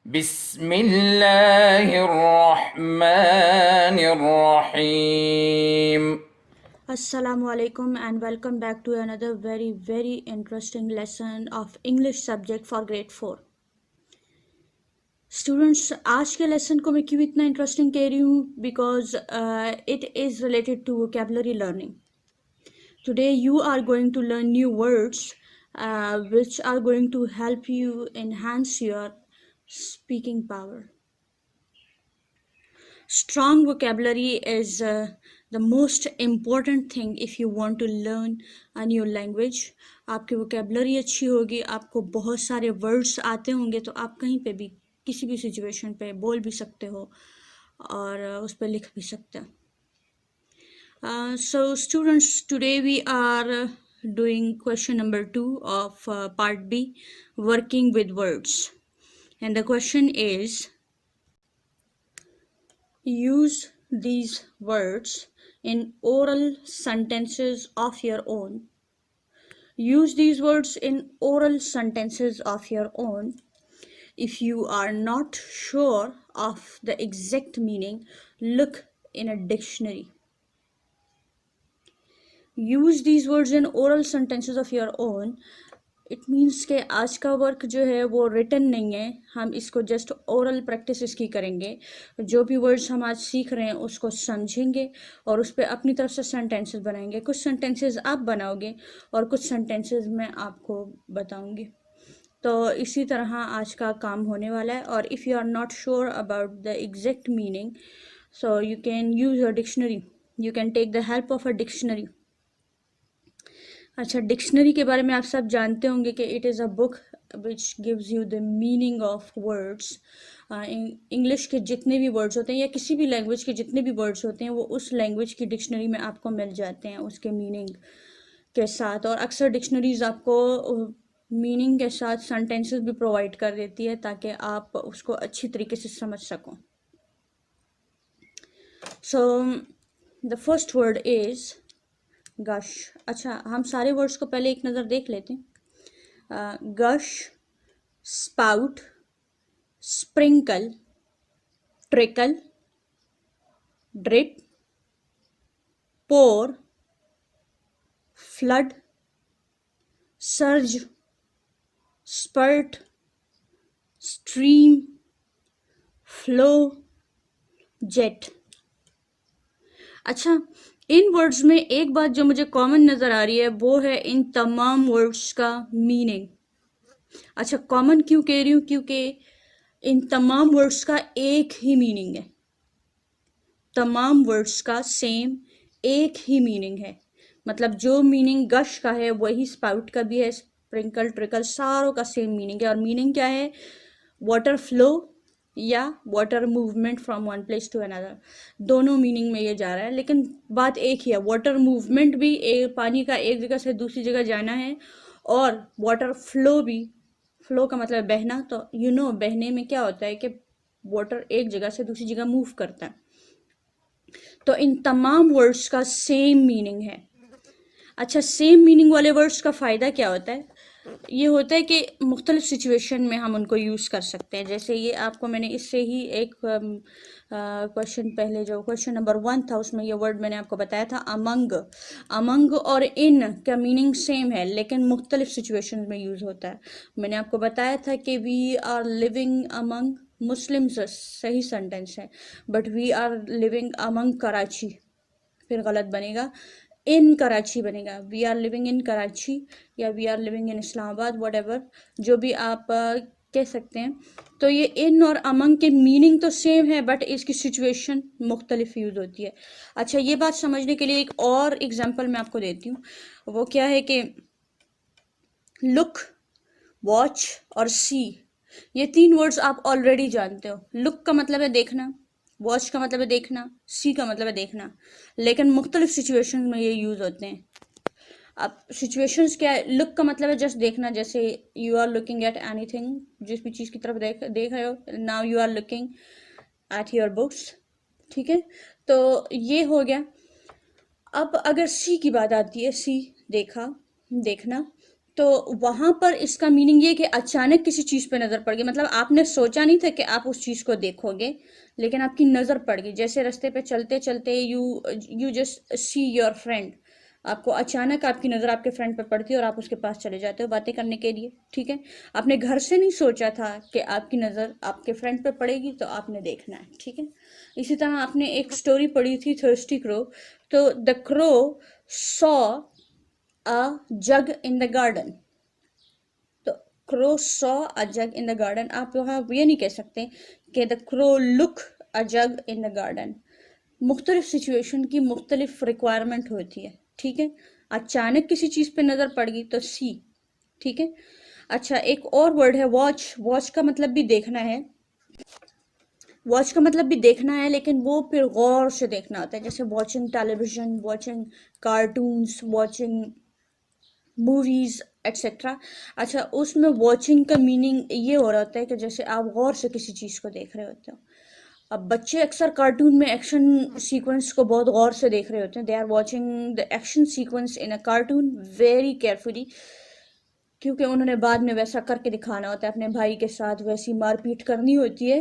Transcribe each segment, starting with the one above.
Bismillahirrahmanirrahim. Assalamu alaikum and welcome back to another very interesting lesson of English subject for grade 4. Students, आज के lesson को मैं क्यों इतना इंटरेस्टिंग कह रही हूँ because it is related to vocabulary learning. Today you are going to learn new words which are going to help you enhance your speaking power. Strong vocabulary is the most important thing if you want to learn a new language. आपकी vocabulary अच्छी होगी, आपको बहुत सारे words आते होंगे तो आप कहीं पे भी किसी भी situation पे बोल भी सकते हो और उस पर लिख भी सकते हो. So students, today we are doing question number 2 of part B, working with words, and the question is, use these words in oral sentences of your own. Use these words in oral sentences of your own. If you are not sure of the exact meaning, look in a dictionary. Use these words in oral sentences of your own. It means के आज का work जो है वो written नहीं है, हम इसको जस्ट ओरल प्रैक्टिस इसकी करेंगे. जो भी वर्ड्स हम आज सीख रहे हैं उसको समझेंगे और उस पर अपनी तरफ से सेंटेंसेस बनाएंगे. कुछ सेंटेंसेस आप बनाओगे और कुछ सेंटेंसेस मैं आपको बताऊंगी. तो इसी तरह आज का काम होने वाला है. और if you are not sure about the exact meaning, so you can use a dictionary. You can take the help of a dictionary. अच्छा, डिक्शनरी के बारे में आप सब जानते होंगे कि it is a book which gives you the meaning of words. English के जितने भी वर्ड्स होते हैं या किसी भी लैंग्वेज के जितने भी वर्ड्स होते हैं वो उस लैंग्वेज की डिक्शनरी में आपको मिल जाते हैं उसके मीनिंग के साथ. और अक्सर डिक्शनरीज आपको मीनिंग के साथ सेंटेंसेस भी प्रोवाइड कर देती है ताकि आप उसको अच्छी तरीके से समझ सको. So the first word is gush. अच्छा, हम सारे वर्ड्स को पहले एक नज़र देख लेते हैं. Gush, spout, sprinkle, trickle, drip, pour, flood, surge, spurt, stream, flow, jet. अच्छा, इन वर्ड्स में एक बात जो मुझे कॉमन नज़र आ रही है वो है इन तमाम वर्ड्स का मीनिंग. अच्छा, कॉमन क्यों कह रही हूँ? क्योंकि इन तमाम वर्ड्स का एक ही मीनिंग है. तमाम वर्ड्स का सेम एक ही मीनिंग है. मतलब जो मीनिंग गश का है वही स्पाउट का भी है, स्प्रिंकल, ट्रिकल, सारों का सेम मीनिंग है. और मीनिंग क्या है? वाटर फ्लो या water movement from one place to another. दोनों मीनिंग में ये जा रहा है, लेकिन बात एक ही है. वाटर मूवमेंट भी पानी का एक जगह से दूसरी जगह जाना है, और वाटर फ्लो भी. फ्लो का मतलब बहना. तो बहने में क्या होता है कि वाटर एक जगह से दूसरी जगह मूव करता है. तो इन तमाम वर्ड्स का सेम मीनिंग है. अच्छा, सेम मीनिंग वाले वर्ड्स का फ़ायदा क्या होता है? ये होता है कि मुख्तलिफ सिचुएशन में हम उनको यूज़ कर सकते हैं. जैसे ये आपको मैंने इससे ही एक क्वेश्चन पहले, जो क्वेश्चन नंबर 1 था, उसमें ये वर्ड मैंने आपको बताया था अमंग. अमंग और इन का मीनिंग सेम है लेकिन मुख्तलिफ सिचुएशन में यूज़ होता है. मैंने आपको बताया था कि we are living among Muslims सही सेंटेंस है, but we are living among Karachi फिर गलत बनेगा. इन कराची बनेगा. We are living in Karachi या we are living in Islamabad, whatever, जो भी आप कह सकते हैं. तो ये इन और अमंग के मीनिंग तो सेम है बट इसकी सिचुएशन मुख्तलिफ यूज़ होती है. अच्छा, ये बात समझने के लिए एक और एग्जांपल मैं आपको देती हूँ. वो क्या है कि लुक, वॉच और सी, ये 3 वर्ड्स आप ऑलरेडी जानते हो. लुक का मतलब है देखना, वॉच का मतलब है देखना, सी का मतलब है देखना, लेकिन मुख्तलिफ सिचुएशन में ये यूज़ होते हैं. अब सिचुएशंस क्या है? लुक का मतलब है जस्ट देखना, जैसे you are looking at anything, जिस भी चीज़ की तरफ देख रहे हो. Now you are looking at your books. ठीक है, तो ये हो गया. अब अगर सी की बात आती है, सी देखा, देखना, तो वहां पर इसका मीनिंग ये कि अचानक किसी चीज पे नजर पड़ गई, मतलब आपने सोचा नहीं था कि आप उस चीज को देखोगे, लेकिन आपकी नजर पड़ गई। जैसे रास्ते पे चलते चलते you just see your friend, आपको अचानक आपकी नजर आपके फ्रेंड पे पड़ती है और आप उसके पास चले जाते हो बातें करने के लिए, ठीक है। आपने घर से नहीं सोचा था कि आपकी नजर आपके फ्रेंड पे पड़ेगी, तो आपने देखना है, ठीक है। इसी तरह आपने एक स्टोरी पढ़ी थी थर्स्टी क्रो, तो the crow saw a jug in the garden. तो crow saw a jug in the garden, आप वहाँ ये नहीं कह सकते कि the crow look a jug in the garden. मुख्तलिफ सिचुएशन की मुख्तलिफ रिक्वायरमेंट होती है, ठीक है। अचानक किसी चीज़ पे नज़र पड़ गई तो सी, ठीक है। अच्छा, एक और वर्ड है वॉच। वॉच का मतलब भी देखना है, वॉच का मतलब भी देखना है, लेकिन वो फिर गौर से देखना होता है, जैसे watching television, watching cartoons, watching movies etcetera. अच्छा, उसमें वॉचिंग का मीनिंग ये हो रहा होता है कि जैसे आप गौर से किसी चीज़ को देख रहे होते हो। अब बच्चे अक्सर कार्टून में एक्शन सीक्वेंस को बहुत गौर से देख रहे होते हैं, they are watching the action sequence in a cartoon very carefully, क्योंकि उन्होंने बाद में वैसा करके दिखाना होता है, अपने भाई के साथ वैसी मारपीट करनी होती है,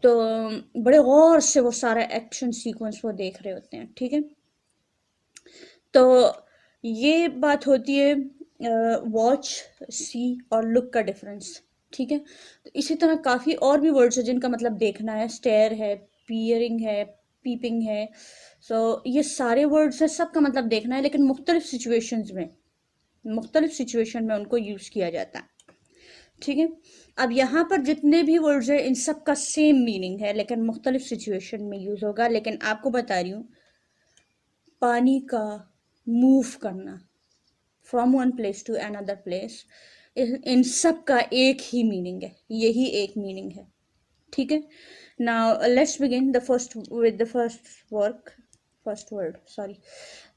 तो बड़े गौर से वो सारा एक्शन सीक्वेंस वो देख रहे होते हैं, ठीक है। तो ये बात होती है वॉच, सी और लुक का डिफरेंस, ठीक है। तो इसी तरह काफ़ी और भी वर्ड्स हैं जिनका मतलब देखना है, स्टेयर है, पियरिंग है, पीपिंग है। सो ये सारे वर्ड्स हैं, सबका मतलब देखना है, लेकिन मुख्तलिफ सिचुएशंस में, मुख्तलिफ सिचुएशन में उनको यूज़ किया जाता है, ठीक है। अब यहाँ पर जितने भी वर्ड्स हैं इन सब का सेम मीनिंग है, लेकिन मुख्तलिफ सिचुएशन में यूज़ होगा। लेकिन आपको बता रही हूँ, पानी का मूव करना from one place to another place, इन सब का एक ही मीनिंग है, यही एक मीनिंग है, ठीक है। Now let's begin the first with the first word, sorry,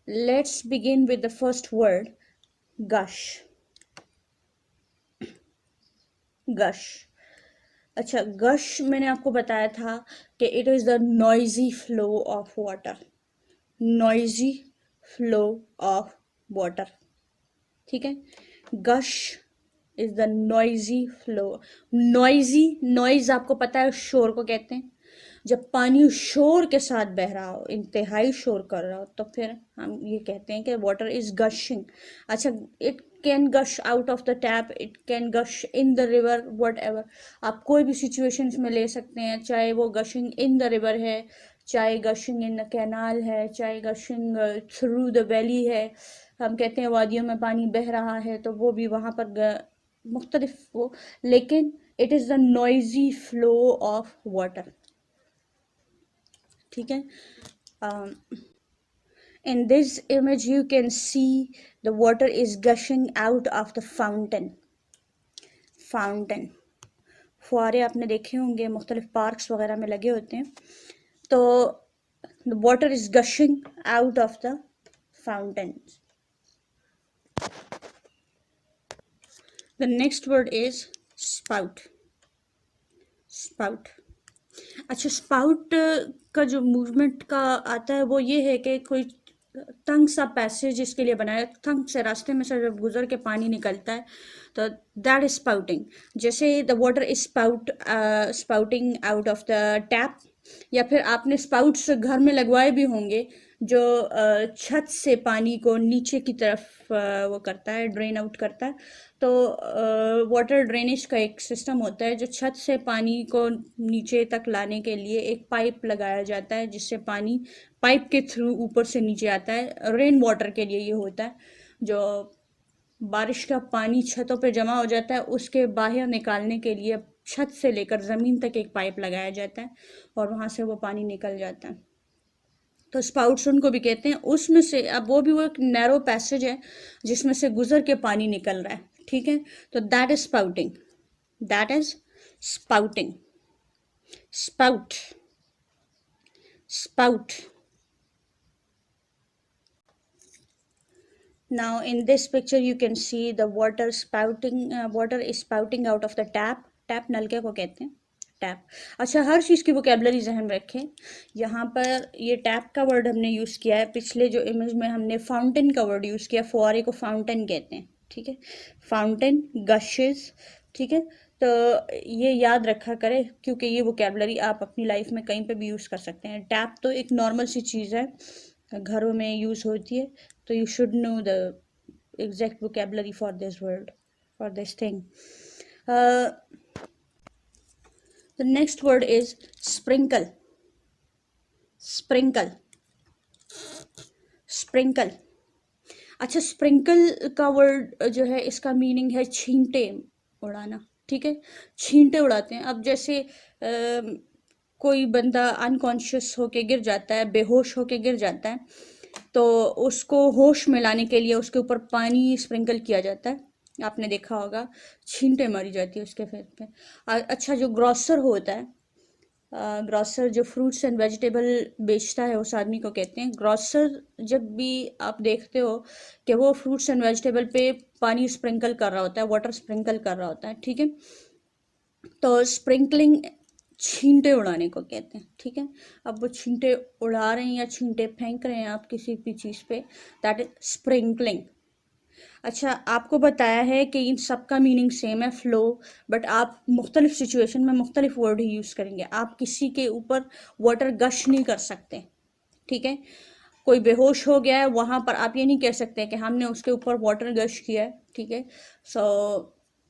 let's begin with the first word, gush. Gush, अच्छा, गश मैंने आपको बताया था कि it is the noisy flow of water, noisy flow of water, ठीक है। Gush is the noisy flow. Noisy, noise आपको पता है शोर को कहते हैं, जब पानी शोर के साथ बह रहा हो, इंतहाई शोर कर रहा हो, तो फिर हम ये कहते हैं कि वाटर इज गशिंग। अच्छा, it can gush out of the tap, it can gush in the river, whatever, आप कोई भी सिचुएशंस में ले सकते हैं, चाहे वो गशिंग इन द रिवर है, चाहे गशिंग इन द कैनाल है, चाहे गशिंग थ्रू द वैली है। हम कहते हैं वादियों में पानी बह रहा है, तो वो भी वहाँ पर मुख्तलिफ वो, लेकिन it is the noisy flow of water, ठीक है। In this image you can see the water is gushing out of the fountain. Fountain, फुहारे आपने देखे होंगे, मुख्तलिफ पार्क्स वगैरह में लगे होते हैं। तो the water is gushing out of the fountain. The next word is spout. Spout. अच्छा, स्पाउट का जो मूवमेंट का आता है वो ये है कि कोई तंग सा पैसेज इसके लिए बनाया, तंग से रास्ते में से जब गुजर के पानी निकलता है, तो दैट इज स्पाउटिंग। जैसे the water is spouting out of the tap, या फिर आपने स्पाउट्स घर में लगवाए भी होंगे जो छत से पानी को नीचे की तरफ वो करता है, ड्रेन आउट करता है। तो वाटर ड्रेनेज का एक सिस्टम होता है जो छत से पानी को नीचे तक लाने के लिए एक पाइप लगाया जाता है, जिससे पानी पाइप के थ्रू ऊपर से नीचे आता है। रेन वाटर के लिए ये होता है, जो बारिश का पानी छतों पे जमा हो जाता है, उसके बाहर निकालने के लिए छत से लेकर ज़मीन तक एक पाइप लगाया जाता है और वहाँ से वो पानी निकल जाता है। तो स्पाउट्स उनको भी कहते हैं। उसमें से अब वो भी वो एक नैरो पैसेज है जिसमें से गुजर के पानी निकल रहा है, ठीक है। तो that is spouting, that is spouting, spout, spout. Now in this picture you can see the water spouting, water is spouting out of the tap. Tap नलके को कहते हैं, टैप। अच्छा, हर चीज़ की वोकेबलरी जहन में रखें। यहाँ पर ये टैप का वर्ड हमने यूज़ किया है, पिछले जो इमेज में हमने फाउंटेन का वर्ड यूज़ किया, फुहारे को फाउंटेन कहते हैं, ठीक है, फाउंटेन, गशेस, ठीक है। तो ये याद रखा करें क्योंकि ये वोकेबलरी आप अपनी लाइफ में कहीं पे भी यूज़ कर सकते हैं। टैप तो एक नॉर्मल सी चीज़ है, घरों में यूज़ होती है, तो you should know the exact vocabulary for this word, for this thing. The next word is sprinkle. Sprinkle, sprinkle. अच्छा, स्प्रिंकल का वर्ड जो है इसका मीनिंग है छींटे उड़ाना, ठीक है, छींटे उड़ाते हैं। अब जैसे कोई बंदा अनकॉन्शियस होके गिर जाता है, बेहोश होके गिर जाता है, तो उसको होश में लाने के लिए उसके ऊपर पानी स्प्रिंकल किया जाता है, आपने देखा होगा, छींटे मारी जाती है उसके फेस पे। अच्छा, जो ग्रॉसर होता है, ग्रॉसर जो फ्रूट्स एंड वेजिटेबल बेचता है उस आदमी को कहते हैं ग्रॉसर। जब भी आप देखते हो कि वो फ्रूट्स एंड वेजिटेबल पे पानी स्प्रिंकल कर रहा होता है, वाटर स्प्रिंकल कर रहा होता है, ठीक है, तो स्प्रिंकलिंग छींटे उड़ाने को कहते हैं, ठीक है। अब वो छींटे उड़ा रहे हैं या छींटे फेंक रहे हैं आप किसी भी चीज़ पे, दैट इज स्प्रिंकलिंग। अच्छा, आपको बताया है कि इन सब का मीनिंग सेम है, फ्लो, बट आप मुख्तलिफ सिचुएशन में मुख्तलिफ वर्ड ही यूज़ करेंगे। आप किसी के ऊपर वाटर गश नहीं कर सकते, ठीक है। कोई बेहोश हो गया है, वहाँ पर आप ये नहीं कह सकते कि हमने उसके ऊपर वाटर गश किया है, ठीक है, सो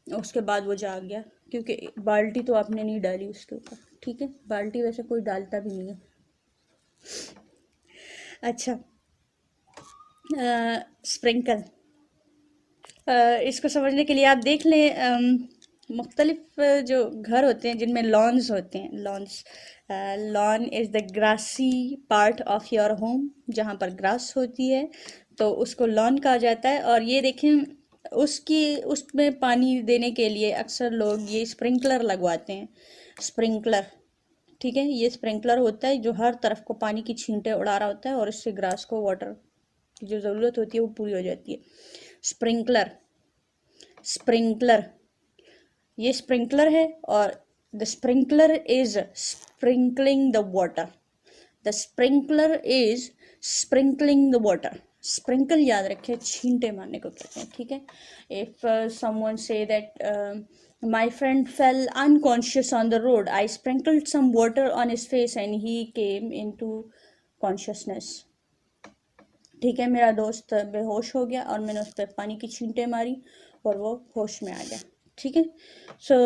उसके बाद वो जाग गया, क्योंकि बाल्टी तो आपने नहीं डाली उसके ऊपर, ठीक है, बाल्टी वैसे कोई डालता भी नहीं है। अच्छा, स्प्रिंकल, इसको समझने के लिए आप देख लें, मुख्तलिफ जो घर होते हैं जिनमें लॉन्स होते हैं, lawns, lawn is the grassy part of your home, जहाँ पर ग्रास होती है तो उसको लॉन कहा जाता है। और ये देखें, उसमें पानी देने के लिए अक्सर लोग ये स्प्रिंकलर लगवाते हैं, स्प्रिंकलर, ठीक है। ये स्प्रिंकलर होता है जो हर तरफ को पानी की छींटे उड़ा रहा होता है और इससे ग्रास को वाटर की जो ज़रूरत होती है वो पूरी हो जाती है। स्प्रिंकलर, स्प्रिंकलर, ये स्प्रिंकलर है और the sprinkler is sprinkling the water, the sprinkler is sprinkling the water. Sprinkle याद रखें, छींटे मारने को कहते हैं, ठीक है। If someone say that my friend fell unconscious on the road, I sprinkled some water on his face and he came into consciousness, ठीक है, मेरा दोस्त बेहोश हो गया और मैंने उस पर पानी की छींटे मारी और वो होश में आ गया, ठीक है। सो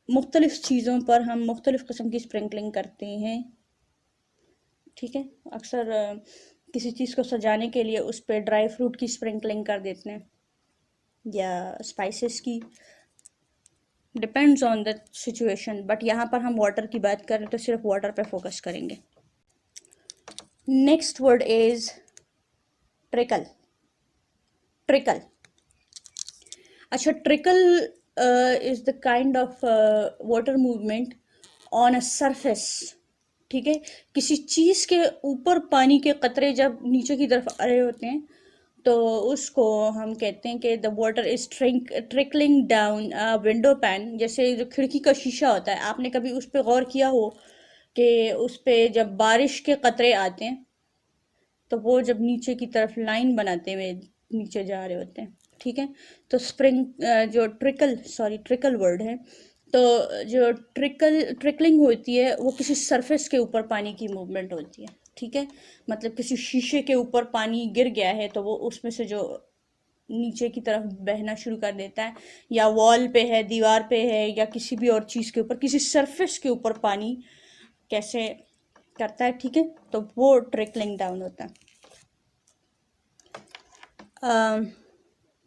मुख्तलिफ चीज़ों पर हम मुख्तलिफ किस्म की स्प्रिंकलिंग करते हैं, ठीक है। अक्सर किसी चीज़ को सजाने के लिए उस पर ड्राई फ्रूट की स्प्रिंकलिंग कर देते हैं या स्पाइसेस की, depends on the situation, but यहाँ पर हम वाटर की बात करें तो सिर्फ वाटर पे फोकस करेंगे। Next word is trickle, trickle. अच्छा, trickle is the kind of water movement on a surface, ठीक है। किसी चीज़ के ऊपर पानी के कतरे जब नीचे की तरफ आ रहे होते हैं तो उसको हम कहते हैं कि the water is trickling down window pan. जैसे जो खिड़की का शीशा होता है, आपने कभी उस पर गौर किया हो कि उस पर जब बारिश के कतरे आते हैं तो वो जब नीचे की तरफ लाइन बनाते हुए नीचे जा रहे होते हैं, ठीक है। तो जो ट्रिकल वर्ड है, तो जो ट्रिकलिंग होती है वो किसी सरफेस के ऊपर पानी की मूवमेंट होती है, ठीक है। मतलब किसी शीशे के ऊपर पानी गिर गया है तो वो उसमें से जो नीचे की तरफ बहना शुरू कर देता है, या वॉल पे है, दीवार पे है, या किसी भी और चीज़ के ऊपर, किसी सरफेस के ऊपर पानी कैसे करता है, ठीक है, तो वो ट्रिकलिंग डाउन होता है।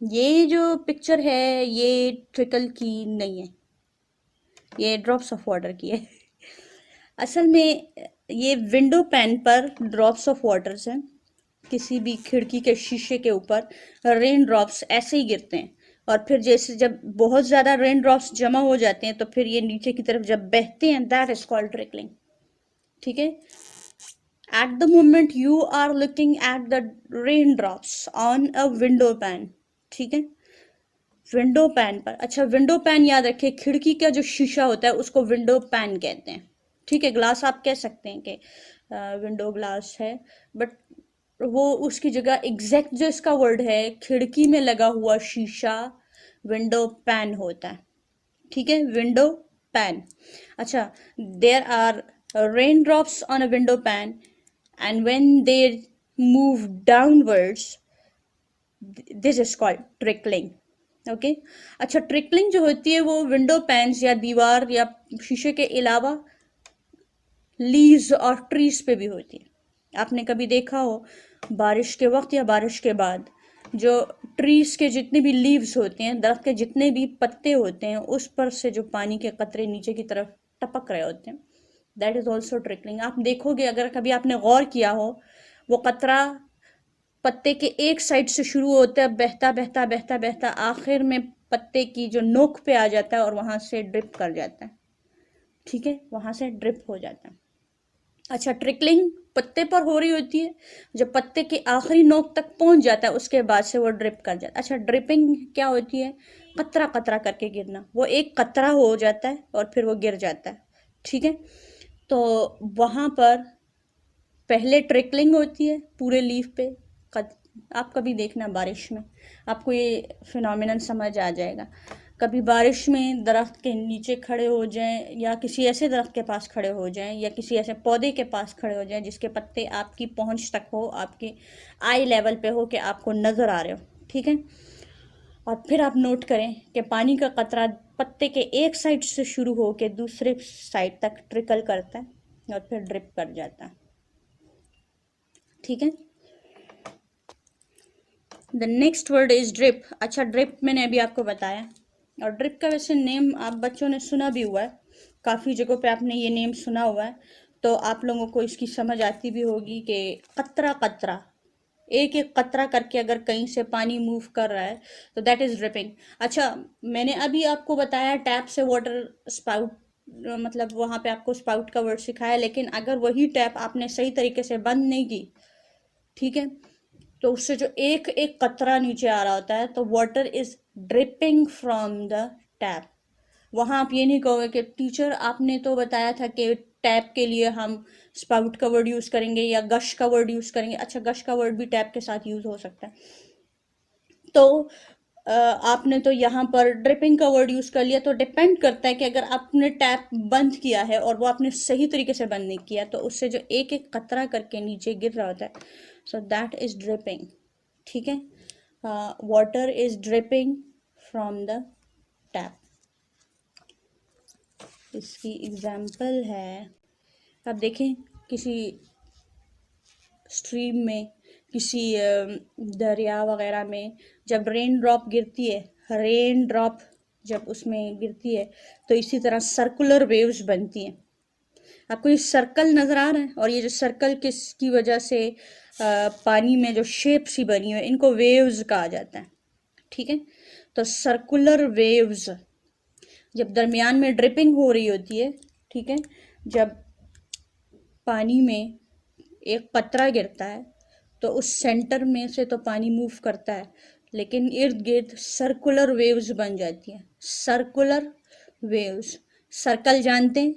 ये जो पिक्चर है ये ट्रिकल की नहीं है, ये ड्रॉप्स ऑफ वाटर की है। असल में ये विंडो पैन पर ड्रॉप्स ऑफ वाटर्स हैं, किसी भी खिड़की के शीशे के ऊपर रेन ड्रॉप्स ऐसे ही गिरते हैं और फिर जैसे जब बहुत ज़्यादा रेन ड्रॉप्स जमा हो जाते हैं तो फिर ये नीचे की तरफ जब बहते हैं, दैट इज कॉल्ड ट्रिकलिंग, ठीक है। At the moment you are looking at the rain drops on a window pane, ठीक है, विंडो पैन पर। अच्छा, विंडो पैन याद रखिए, खिड़की का जो शीशा होता है उसको विंडो पैन कहते हैं, ठीक है। ग्लास आप कह सकते हैं कि विंडो ग्लास है, बट वो उसकी जगह एग्जैक्ट जो इसका वर्ड है, खिड़की में लगा हुआ शीशा विंडो पैन होता है। ठीक है, विंडो पैन। अच्छा, there are rain drops on a window pane and when they move downwards this is called trickling. Okay. अच्छा, ट्रिकलिंग जो होती है वो विंडो पैन्स या दीवार या शीशे के अलावा लीव्स और ट्रीज पे भी होती है। आपने कभी देखा हो बारिश के वक्त या बारिश के बाद जो ट्रीज के जितने भी लीव्स होते हैं, दरख्त के जितने भी पत्ते होते हैं, उस पर से जो पानी के कतरे नीचे की तरफ टपक रहे होते हैं, दैट इज ऑल्सो ट्रिकलिंग। आप देखोगे, अगर कभी आपने गौर किया हो, वो कतरा पत्ते के एक साइड से शुरू होता है, बहता बहता बहता बहता आखिर में पत्ते की जो नोक पे आ जाता है और वहां से ड्रिप कर जाता है। ठीक है, वहां से ड्रिप हो जाता है। अच्छा, ट्रिकलिंग पत्ते पर हो रही होती है, जब पत्ते के आखिरी नोक तक पहुंच जाता है उसके बाद से वो ड्रिप कर जाता है। अच्छा, ड्रिपिंग क्या होती है? कतरा कतरा करके गिरना। वो एक कतरा हो जाता है और फिर वो गिर जाता है। ठीक है, तो वहां पर पहले ट्रिकलिंग होती है पूरे लीफ पे। आप कभी देखना बारिश में, आपको ये फिनोमिनन समझ आ जाएगा। कभी बारिश में दरख्त के नीचे खड़े हो जाएं या किसी ऐसे दरख्त के पास खड़े हो जाएं या किसी ऐसे पौधे के पास खड़े हो जाएं जिसके पत्ते आपकी पहुंच तक हो, आपके आई लेवल पे हो, कि आपको नज़र आ रहे हो। ठीक है, और फिर आप नोट करें कि पानी का कतरा पत्ते के एक साइड से शुरू हो के दूसरे साइड तक ट्रिकल करता है और फिर ड्रिप कर जाता है। ठीक है, the next word is drip. अच्छा, ड्रिप मैंने अभी आपको बताया, और ड्रिप का वैसे नेम आप बच्चों ने सुना भी हुआ है, काफ़ी जगहों पे आपने ये नेम सुना हुआ है, तो आप लोगों को इसकी समझ आती भी होगी कि कतरा कतरा, एक एक कतरा करके अगर कहीं से पानी मूव कर रहा है तो दैट इज ड्रिपिंग। अच्छा, मैंने अभी आपको बताया टैप से वाटर स्पाउट, मतलब वहां पे आपको स्पाउट का वर्ड सिखाया, लेकिन अगर वही टैप आपने सही तरीके से बंद नहीं की, ठीक है, तो उससे जो एक एक कतरा नीचे आ रहा होता है, तो water is dripping from the tap. वहां आप ये नहीं कहोगे कि टीचर आपने तो बताया था कि टैप के लिए हम स्पाउट का वर्ड यूज करेंगे या गश का वर्ड यूज करेंगे। अच्छा, गश का वर्ड भी टैप के साथ यूज हो सकता है, तो आपने तो यहाँ पर ड्रिपिंग का वर्ड यूज कर लिया। तो डिपेंड करता है कि अगर आपने टैप बंद किया है और वो आपने सही तरीके से बंद नहीं किया, तो उससे जो एक एक कतरा करके नीचे गिर रहा होता है, सो दैट इज ड्रिपिंग। ठीक है, water is dripping from the tap. इसकी एग्जाम्पल है, आप देखें किसी स्ट्रीम में, किसी दरिया वगैरह में जब रेन ड्रॉप गिरती है, रेन ड्रॉप जब उसमें गिरती है तो इसी तरह सर्कुलर वेव्स बनती हैं। आपको ये सर्कल नज़र आ रहा है, और ये जो सर्कल किसकी वजह से पानी में जो शेप सी बनी हुई है, इनको वेव्स कहा जाता है। ठीक है, तो सर्कुलर वेव्स जब दरमियान में ड्रिपिंग हो रही होती है, ठीक है, जब पानी में एक कतरा गिरता है तो उस सेंटर में से तो पानी मूव करता है, लेकिन इर्द गिर्द सर्कुलर वेव्स बन जाती हैं। सर्कुलर वेव्स, सर्कल जानते हैं?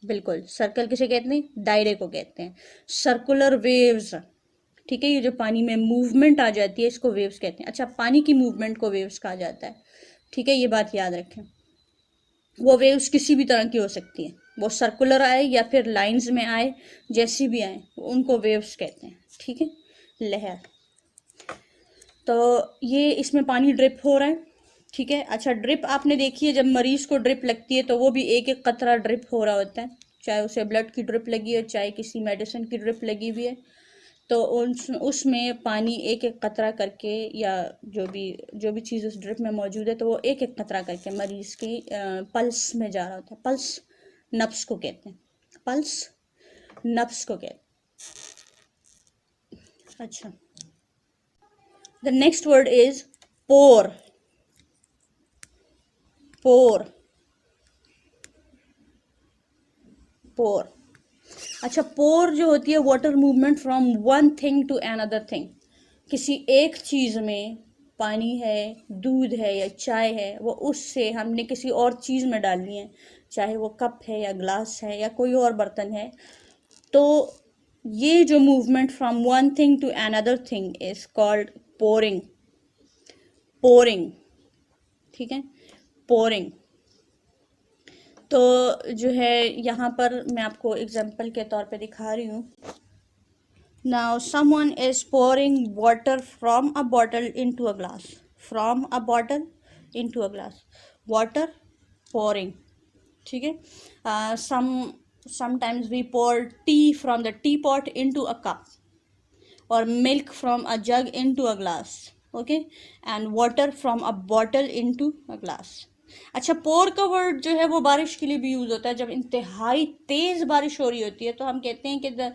बिल्कुल, सर्कल किसे कहते हैं? दायरे को कहते हैं। सर्कुलर वेव्स, ठीक है, ये जो पानी में मूवमेंट आ जाती है इसको वेव्स कहते हैं। अच्छा, पानी की मूवमेंट को वेव्स कहा जाता है। ठीक है, ये बात याद रखें। वो वेव्स किसी भी तरह की हो सकती है, वो सर्कुलर आए या फिर लाइंस में आए, जैसी भी आए उनको वेव्स कहते हैं। ठीक है, लहर। तो ये इसमें पानी ड्रिप हो रहा है। ठीक है, अच्छा, ड्रिप आपने देखी है, जब मरीज को ड्रिप लगती है तो वो भी एक एक कतरा ड्रिप हो रहा होता है, चाहे उसे ब्लड की ड्रिप लगी है, चाहे किसी मेडिसिन की ड्रिप लगी हुई है, तो उसमें पानी एक एक कतरा करके, या जो भी चीज़ उस ड्रिप में मौजूद है, तो वो एक एक कतरा करके मरीज की पल्स में जा रहा होता है। पल्स नब्स को कहते हैं, पल्स नब्स को कहते हैं। अच्छा, the next word is pour. Pour, pour. अच्छा, पोर जो होती है water movement from one thing to another thing. किसी एक चीज़ में पानी है, दूध है या चाय है, वो उससे हमने किसी और चीज़ में डालनी है, चाहे वो कप है या ग्लास है या कोई और बर्तन है, तो ये जो movement from one thing to another thing is called pouring. Pouring, ठीक है, पोरिंग। तो जो है यहाँ पर मैं आपको एग्जांपल के तौर पे दिखा रही हूँ। Now someone is pouring water from a bottle into a glass, from a bottle into a glass, water pouring, ठीक है। sometimes we pour tea from the teapot into a cup or milk from a jug into a glass, okay, and water from a bottle into a glass। अच्छा, पोर का word जो है वो बारिश के लिए भी यूज होता है। जब इंतहाई तेज बारिश हो रही होती है तो हम कहते हैं कि द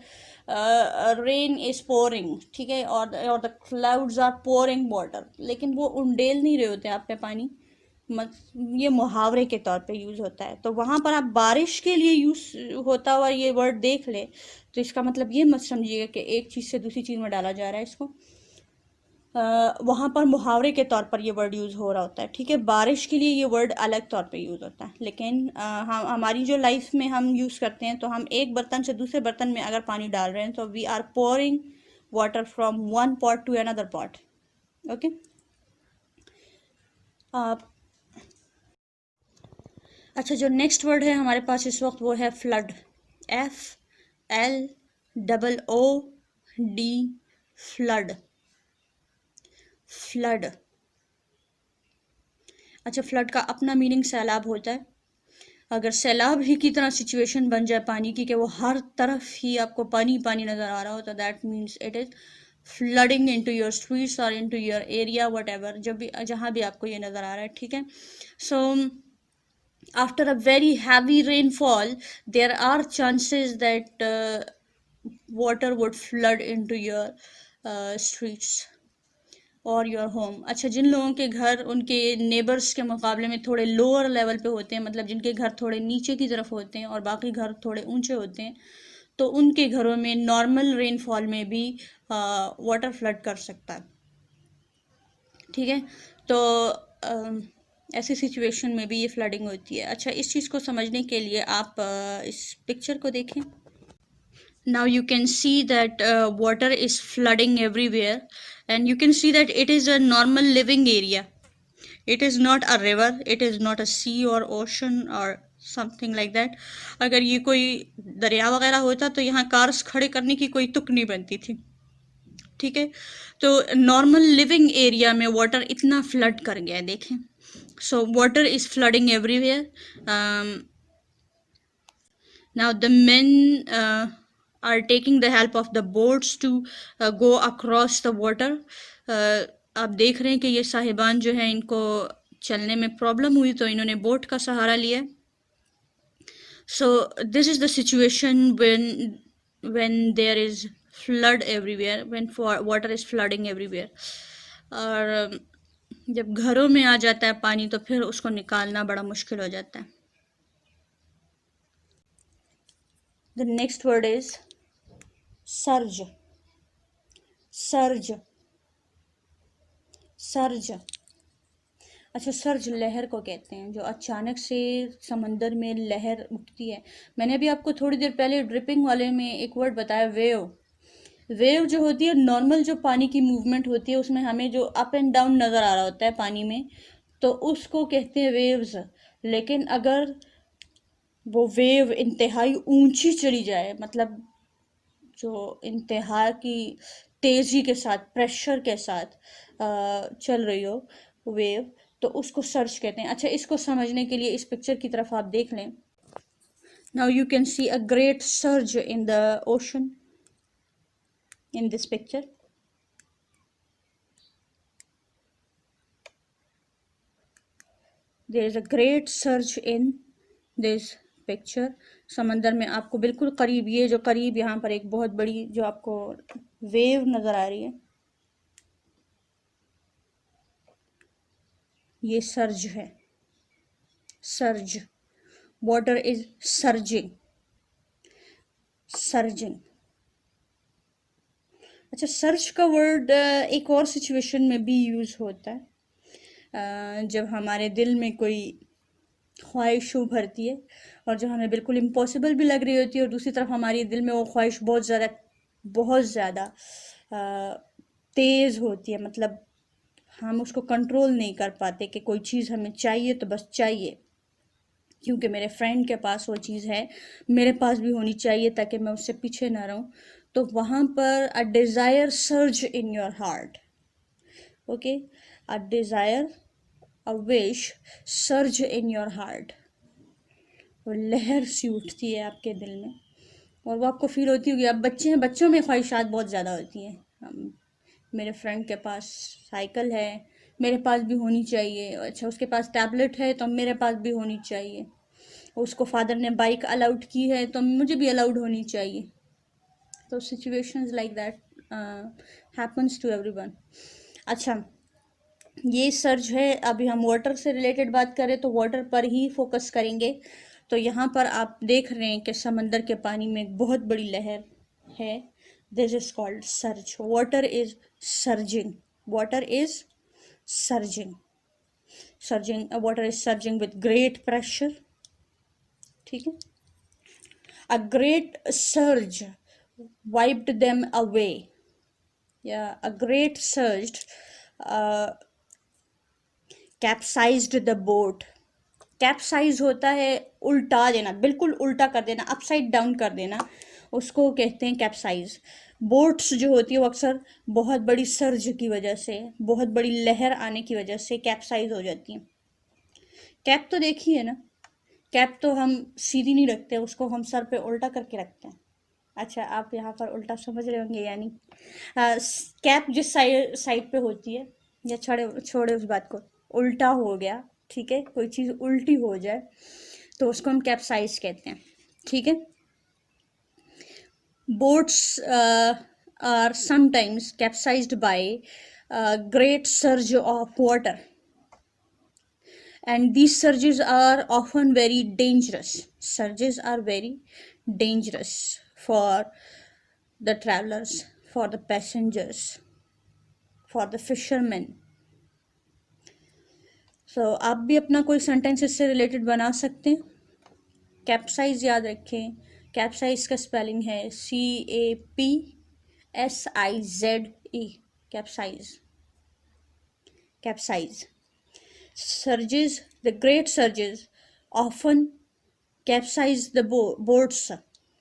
रेन इज पोरिंग, ठीक है, और the clouds are pouring water, लेकिन वो उंडेल नहीं रहे होते आप पे पानी। मत ये मुहावरे के तौर पे यूज़ होता है। तो वहाँ पर आप बारिश के लिए यूज़ होता हुआ ये वर्ड देख ले तो इसका मतलब ये मत समझिएगा कि एक चीज़ से दूसरी चीज़ में डाला जा रहा है इसको। वहाँ पर मुहावरे के तौर पर ये वर्ड यूज़ हो रहा होता है, ठीक है। बारिश के लिए ये वर्ड अलग तौर पे यूज़ होता है, लेकिन हम हमारी जो लाइफ में हम यूज़ करते हैं तो हम एक बर्तन से दूसरे बर्तन में अगर पानी डाल रहे हैं तो we are pouring water from one pot to another pot, okay. अच्छा, जो नेक्स्ट वर्ड है हमारे पास इस वक्त वो है फ्लड। FLOOD, flood, flood. अच्छा, फ्लड का अपना मीनिंग सैलाब होता है। अगर सैलाब ही की तरह सिचुएशन बन जाए पानी की कि वो हर तरफ ही आपको पानी पानी नज़र आ रहा हो तो that means it is flooding into your streets और into your area, whatever, जब भी जहाँ भी आपको ये नज़र आ रहा है, ठीक है। सो after a very heavy rainfall there are chances that water would flood into your streets और योर होम। अच्छा, जिन लोगों के घर उनके नेबर्स के मुकाबले में थोड़े लोअर लेवल पे होते हैं, मतलब जिनके घर थोड़े नीचे की तरफ होते हैं और बाकी घर थोड़े ऊंचे होते हैं, तो उनके घरों में नॉर्मल रेनफॉल में भी वाटर फ्लड कर सकता है, ठीक है। तो ऐसी सिचुएशन में भी ये फ्लडिंग होती है। अच्छा, इस चीज़ को समझने के लिए आप इस पिक्चर को देखें। Now you can see that water is flooding everywhere and you can see that it is a normal living area. It is not a river, it is not a sea or ocean or something like that। अगर ये कोई दरिया वगैरह होता तो यहाँ cars खड़े करने की कोई तुक नहीं बनती थी, ठीक है। तो नॉर्मल लिविंग एरिया में वाटर इतना फ्लड कर गया है, देखें। So water is flooding everywhere. now the men are taking the help of the boats to go across the water। आप देख रहे हैं कि ये साहिबान जो हैं इनको चलने में प्रॉब्लम हुई तो इन्होंने बोट का सहारा लिया। so this is the situation when there is flood everywhere, when water is flooding everywhere। और जब घरों में आ जाता है पानी तो फिर उसको निकालना बड़ा मुश्किल हो जाता है। The next word is surge, surge, surge। अच्छा, सर्ज लहर को कहते हैं, जो अचानक से समंदर में लहर उठती है। मैंने अभी आपको थोड़ी देर पहले ड्रिपिंग वाले में एक वर्ड बताया, वेव। वेव जो होती है नॉर्मल जो पानी की मूवमेंट होती है उसमें हमें जो अप एंड डाउन नज़र आ रहा होता है पानी में, तो उसको कहते हैं वेव्स। लेकिन अगर वो वेव इंतहाई ऊंची चली जाए, मतलब जो इंतहा की तेज़ी के साथ, प्रेशर के साथ चल रही हो वेव, तो उसको सर्ज कहते हैं। अच्छा, इसको समझने के लिए इस पिक्चर की तरफ आप देख लें। Now you can C a great surge in the ocean in this picture। there is a great surge in this picture। समंदर में आपको बिल्कुल करीब, ये जो करीब यहाँ पर एक बहुत बड़ी जो आपको वेव नज़र आ रही है, ये सर्ज है, surge. Water is surging, surging. अच्छा, सर्च का वर्ड एक और सिचुएशन में भी यूज़ होता है, जब हमारे दिल में कोई ख्वाहिश उभरती है और जो हमें बिल्कुल इम्पॉसिबल भी लग रही होती है और दूसरी तरफ हमारी दिल में वो ख्वाहिश बहुत ज़्यादा बहुत ज़्यादा तेज़ होती है, मतलब हम उसको कंट्रोल नहीं कर पाते कि कोई चीज़ हमें चाहिए तो बस चाहिए, क्योंकि मेरे फ्रेंड के पास वो चीज़ है, मेरे पास भी होनी चाहिए ताकि मैं उससे पीछे ना रहूं। तो वहाँ पर अ desire surge in your heart, okay, a desire, a wish surge in your heart, वो लहर सी उठती है आपके दिल में, और वो आपको फील होती होगी। अब बच्चे हैं, बच्चों में ख्वाहिशात बहुत ज़्यादा होती हैं। मेरे फ्रेंड के पास साइकिल है, मेरे पास भी होनी चाहिए। अच्छा, उसके पास टैबलेट है तो मेरे पास भी होनी चाहिए। उसको फादर ने बाइक अलाउड की है तो मुझे भी अलाउड होनी चाहिए। तो situations like that happens to everyone. अच्छा, ये सर्ज है। अभी हम वाटर से रिलेटेड बात करें तो वाटर पर ही फोकस करेंगे। तो यहाँ पर आप देख रहे हैं कि समंदर के पानी में एक बहुत बड़ी लहर है। This is called surge. Water is surging, water is surging, surging, water is surging with great pressure, ठीक है। A great surge wiped them away, yeah, a great surge capsized the boat. Capsize होता है उल्टा देना, बिल्कुल उल्टा कर देना, अपसाइड डाउन कर देना, उसको कहते हैं कैप्साइज। बोट्स जो होती है वो अक्सर बहुत बड़ी सर्ज की वजह से, बहुत बड़ी लहर आने की वजह से कैप्साइज हो जाती हैं। कैप तो देखिए ना, कैप तो हम सीधी नहीं रखते, उसको हम सर पे उल्टा करके रखते हैं। अच्छा, आप यहाँ पर उल्टा समझ रहे होंगे, यानी कैप जिस साइड साइड पे होती है, या छोड़े छोड़े उस बात को, उल्टा हो गया, ठीक है, कोई चीज़ उल्टी हो जाए तो उसको हम कैप्साइज कहते हैं, ठीक है। Boats are sometimes capsized by great surge of water, and these surges are often very dangerous. Surges are very dangerous for the travelers, for the passengers, for the fishermen. So आप भी अपना कोई sentence इससे related बना सकते हैं। Capsize याद रखें, कैप्साइज का स्पेलिंग है CAPSIZE, capsize, capsize. surges, the great surges often capsize the boats.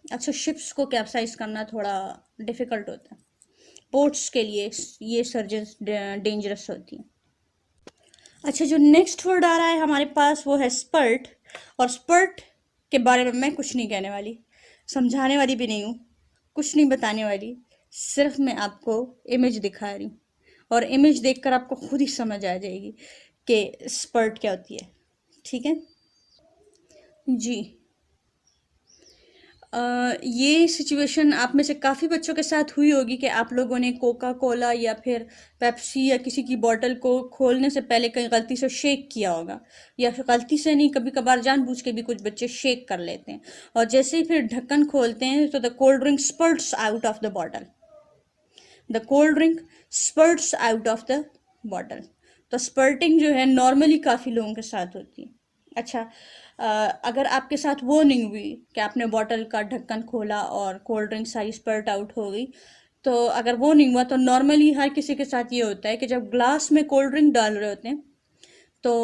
अच्छा, शिप्स को कैप्साइज करना थोड़ा डिफिकल्ट होता है, बोट्स के लिए ये सर्जेस डेंजरस होती हैं। अच्छा, जो नेक्स्ट वर्ड आ रहा है हमारे पास वो है स्पर्ट। और स्पर्ट के बारे में मैं कुछ नहीं कहने वाली, समझाने वाली भी नहीं हूँ, कुछ नहीं बताने वाली, सिर्फ मैं आपको इमेज दिखा रही हूँ, और इमेज देखकर आपको खुद ही समझ आ जाएगी कि स्पर्ट क्या होती है, ठीक है जी। ये सिचुएशन आप में से काफ़ी बच्चों के साथ हुई होगी कि आप लोगों ने कोका कोला या फिर पेप्सी या किसी की बोतल को खोलने से पहले कहीं गलती से शेक किया होगा, या फिर गलती से नहीं, कभी कभार जानबूझ के भी कुछ बच्चे शेक कर लेते हैं, और जैसे ही फिर ढक्कन खोलते हैं तो the cold drink sprouts out of the bottle, the cold drink sprouts out of the bottle. तो स्पर्टिंग जो है नॉर्मली काफ़ी लोगों के साथ होती है। अच्छा, अगर आपके साथ वो नहीं हुई कि आपने बॉटल का ढक्कन खोला और कोल्ड ड्रिंक सारी स्पर्ट आउट हो गई, तो अगर वो नहीं हुआ तो नॉर्मली हर किसी के साथ ये होता है कि जब ग्लास में कोल्ड ड्रिंक डाल रहे होते हैं तो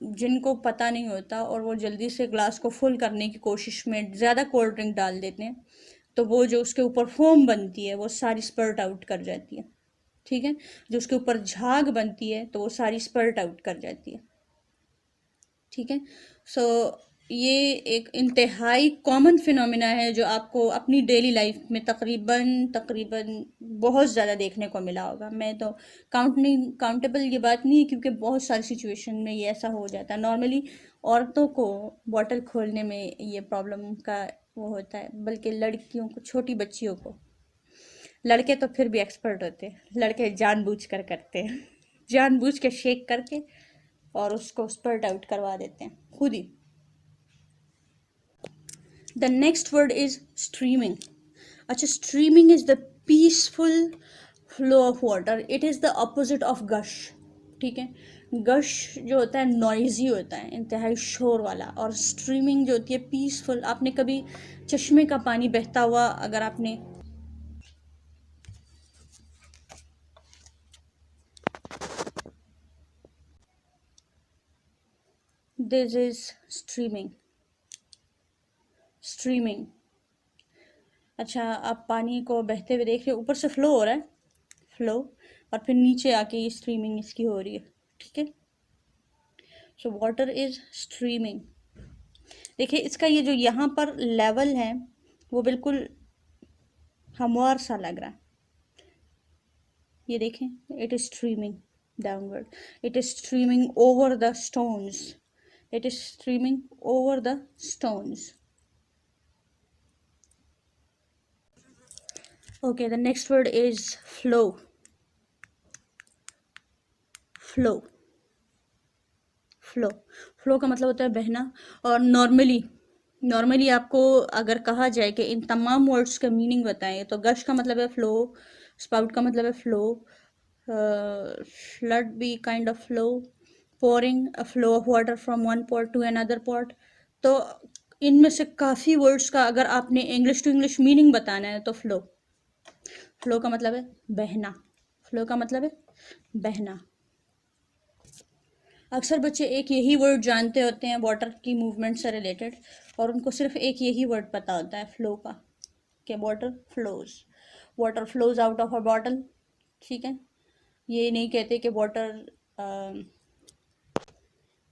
जिनको पता नहीं होता और वो जल्दी से ग्लास को फुल करने की कोशिश में ज़्यादा कोल्ड ड्रिंक डाल देते हैं, तो वो जो उसके ऊपर फोम बनती है वो सारी स्पर्ट आउट कर जाती है, ठीक है। जो उसके ऊपर झाग बनती है तो वो सारी स्पर्ट आउट कर जाती है, ठीक है। सो ये एक इंतहाई कॉमन फिनोमिना है जो आपको अपनी डेली लाइफ में तकरीबन तकरीबन बहुत ज़्यादा देखने को मिला होगा। मैं तो काउंटेबल ये बात नहीं है, क्योंकि बहुत सारी सिचुएशन में ये ऐसा हो जाता है। नॉर्मली औरतों को बॉटल खोलने में ये प्रॉब्लम का वो होता है, बल्कि लड़कियों को, छोटी बच्चियों को। लड़के तो फिर भी एक्सपर्ट होते हैं, लड़के जानबूझ कर करते हैं, जानबूझ के शेक करके और उसको स्पर्ट आउट करवा देते हैं खुद ही। The next word is streaming. अच्छा, streaming is the peaceful flow of water, it is the opposite of gush, ठीक है। गश जो होता है नॉइजी होता है, इंतहाई शोर वाला, और स्ट्रीमिंग जो होती है पीसफुल। आपने कभी चश्मे का पानी बहता हुआ अगर आपने दिस इज स्ट्रीमिंग, स्ट्रीमिंग। अच्छा, आप पानी को बहते हुए देख रहे हो, ऊपर से फ्लो हो रहा है, फ्लो, और फिर नीचे आके ये स्ट्रीमिंग इसकी हो रही है, ठीक है। So water is streaming. देखिए इसका ये जो यहाँ पर लेवल है वो बिल्कुल हमवार सा लग रहा है, ये देखें, it is streaming downward, it is streaming over the stones, it is streaming over the stones. Okay, the next word is flow. Flow. Flow, flow का मतलब होता है बहना। और नॉर्मली आपको अगर कहा जाए कि इन तमाम वर्ड्स का मीनिंग बताएं तो गश का मतलब है फ्लो, स्पाउट का मतलब है फ्लो, फ्लड भी kind of flow, pouring a flow of water from one pot to another pot. तो इनमें से काफ़ी वर्ड्स का अगर आपने इंग्लिश टू इंग्लिश मीनिंग बताना है तो फ्लो, फ्लो का मतलब है बहना, फ्लो का मतलब है बहना। अक्सर बच्चे एक यही वर्ड जानते होते हैं वाटर की मूवमेंट से रिलेटेड, और उनको सिर्फ एक यही वर्ड पता होता है फ्लो का, कि water flows out of a bottle, ठीक है। ये नहीं कहते कि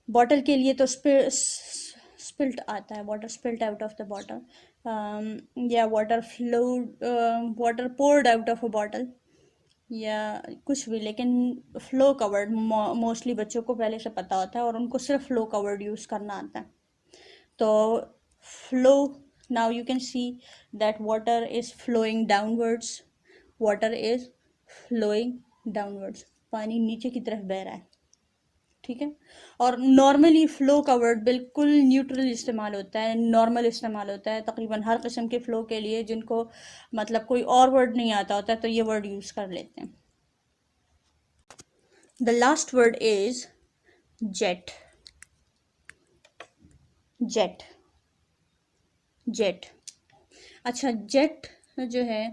बॉटल के लिए तो स्पिल्ट आता है, water spilt out of the bottle, या water poured out of a bottle, या कुछ भी, लेकिन फ्लो का वर्ड मोस्टली बच्चों को पहले से पता होता है और उनको सिर्फ फ्लो का वर्ड यूज़ करना आता है। तो flow, now you can see that water is flowing downwards, water is flowing downwards, पानी नीचे की तरफ बह रहा है, ठीक है। और नॉर्मली फ़्लो का वर्ड बिल्कुल न्यूट्रल इस्तेमाल होता है, नॉर्मल इस्तेमाल होता है तकरीबन हर किस्म के फ़्लो के लिए, जिनको मतलब कोई और वर्ड नहीं आता होता तो ये वर्ड यूज़ कर लेते हैं। The last word is jet, jet, jet. अच्छा, जेट जो है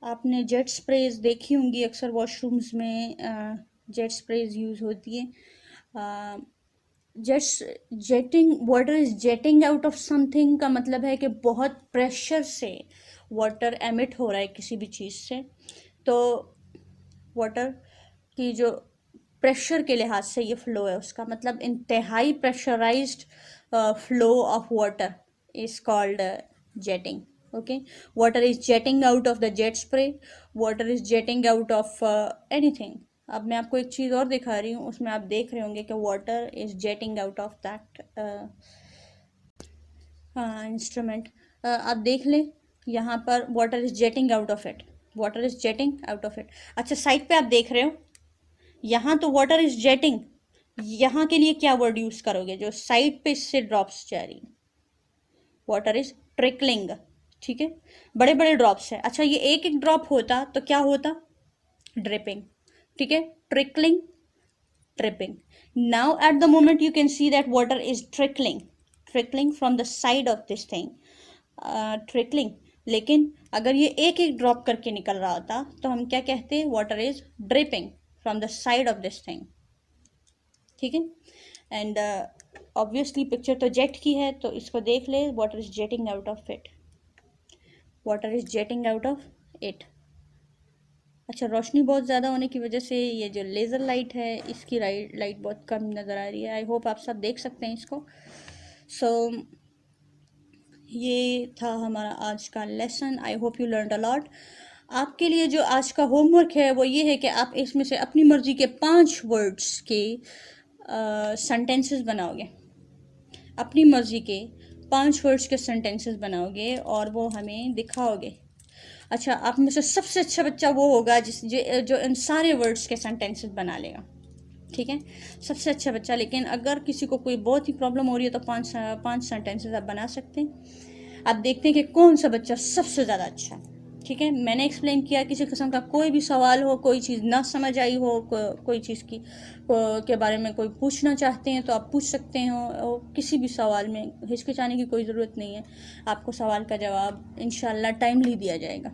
आपने जेट स्प्रेज देखी होंगी, अक्सर वॉशरूम्स में जेट स्प्रेज यूज़ होती है। Jetting, water is jetting out of something का मतलब है कि बहुत प्रेशर से वाटर एमिट हो रहा है किसी भी चीज़ से। तो वाटर की जो प्रेशर के लिहाज से ये फ्लो है, उसका मतलब इंतहाई pressurised flow of water is called jetting. Okay, water is jetting out of the jet spray, water is jetting out of anything. अब मैं आपको एक चीज़ और दिखा रही हूँ, उसमें आप देख रहे होंगे कि water is jetting out of that instrument. आप देख लें यहाँ पर water is jetting out of it, water is jetting out of it. अच्छा, साइड पे आप देख रहे हो, यहाँ तो वाटर इज जेटिंग, यहाँ के लिए क्या वर्ड यूज करोगे जो साइड पे इससे ड्रॉप्स जा रही, वाटर इज ट्रिकलिंग, ठीक है, बड़े बड़े ड्रॉप्स है। अच्छा, ये एक एक ड्रॉप होता तो क्या होता, ड्रिपिंग, ठीक है, trickling, tripping. Now at the moment you can see that water is trickling from the side of this thing, trickling. लेकिन अगर ये एक एक ड्रॉप करके निकल रहा होता तो हम क्या कहते, water is dripping from the side of this thing, ठीक है। एंड ऑब्वियसली पिक्चर तो जेट की है तो इसको देख ले, water is jetting out of it, water is jetting out of it. अच्छा, रोशनी बहुत ज़्यादा होने की वजह से ये जो लेज़र लाइट है इसकी लाइट बहुत कम नज़र आ रही है। आई होप आप सब देख सकते हैं इसको। सो ये था हमारा आज का lesson. I hope you learn a lot. आपके लिए जो आज का होमवर्क है वो ये है कि आप इसमें से अपनी मर्ज़ी के 5 वर्ड्स के सेंटेंसेस बनाओगे, अपनी मर्ज़ी के 5 वर्ड्स के सेंटेंसेस बनाओगे और वो हमें दिखाओगे। अच्छा, आप में से सबसे अच्छा बच्चा वो होगा जो इन सारे वर्ड्स के सेंटेंसेस बना लेगा, ठीक है, सबसे अच्छा बच्चा। लेकिन अगर किसी को कोई बहुत ही प्रॉब्लम हो रही है तो 5 सेंटेंसेस आप बना सकते हैं। आप देखते हैं कि कौन सा बच्चा सबसे ज़्यादा अच्छा है, ठीक है। मैंने एक्सप्लेन किया, किसी किस्म का कोई भी सवाल हो, कोई चीज़ ना समझ आई हो, कोई चीज़ के बारे में कोई पूछना चाहते हैं तो आप पूछ सकते हो। किसी भी सवाल में हिचकिचाने की कोई ज़रूरत नहीं है, आपको सवाल का जवाब इंशाल्लाह टाइमली दिया जाएगा।